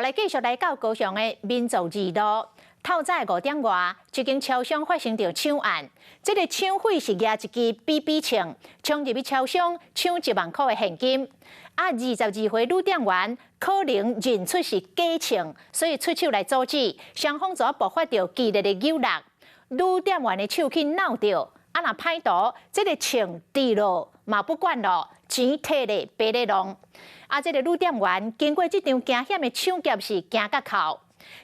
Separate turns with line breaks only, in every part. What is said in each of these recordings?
后来继续来到高雄的民族二路。透早5点外，一间超商发生着抢案。这个抢匪是拿一支 BB 枪冲入去超商，抢1万块的现金。22岁女店员可能认出是假枪，所以出手来阻止。双方就爆发着激烈的扭打，女店员的手去闹着。若歹图，这个枪滴落嘛不管咯，钱摕咧白咧弄。这个女店员经过这场惊险的抢劫是行到口。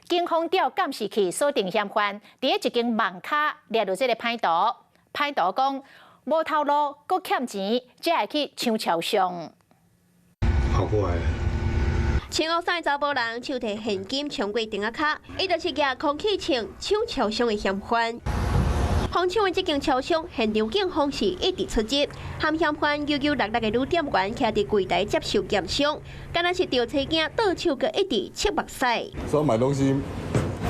警方调监视器锁定嫌犯，伫一间网咖掠到这个歹徒。歹徒讲无头路，搁欠钱，才会去抢超商。
跑过来了。
穿黑衫查甫人手提现金冲过顶仔卡，伊就是举空气枪抢超商的嫌犯。疯抢的这间超商，现场警方是一直出击，和嫌犯9966的女店员徛伫柜台接受验伤，敢若是调车囝倒手个一直切目屎。
说买东西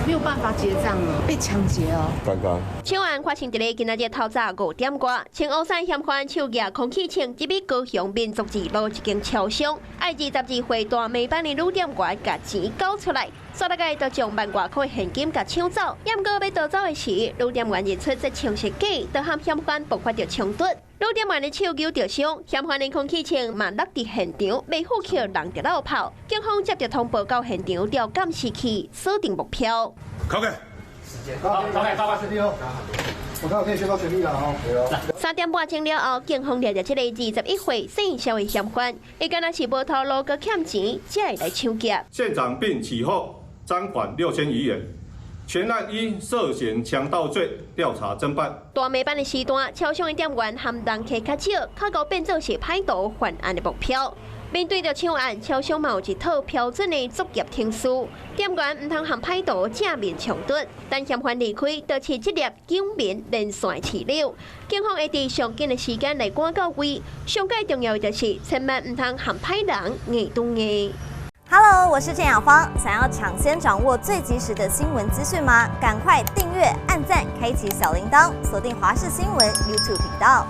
没有办法结账了，被抢劫哦。
刚刚
抢案发生伫今仔日透早5点多，穿黑衫嫌犯手举空气枪，入去高雄民族二路一间超商，爱22岁大美班的女店员甲钱交出来，煞大概就将1万多块现金甲抢走。要过要逃走的时，女店员认出这枪是假，就和嫌犯爆发着冲突。女店员的手扭着伤，嫌犯的空气枪嘛落伫现场，未负扣人着落跑。警方接到通报到现场，调监视器锁定目标。
考给。好，考给报告师弟哦。我看我可以宣告成立了哦。
3点半钟了后，警方抓着这个21岁姓肖的嫌犯，伊敢若是无头路，搁欠钱，才会来抢劫。
现场并起获赃款6000余元。全案依涉嫌强盗罪调查侦办。
大暝班的时段，超商的店员含人客较少，较高变做是歹徒犯案的目标。面对着抢案，超商嘛有一套标准的作业程序，店员唔通和歹徒正面冲突。等嫌犯离开，就持这粒警民连线饲料。警方会伫上紧的时间来赶到位。上界重要的就是千万唔通和歹人硬对硬。
Hello， 我是郑雅芳。想要抢先掌握最及时的新闻资讯吗？赶快订阅、按赞、开启小铃铛，锁定华视新闻 YouTube 频道。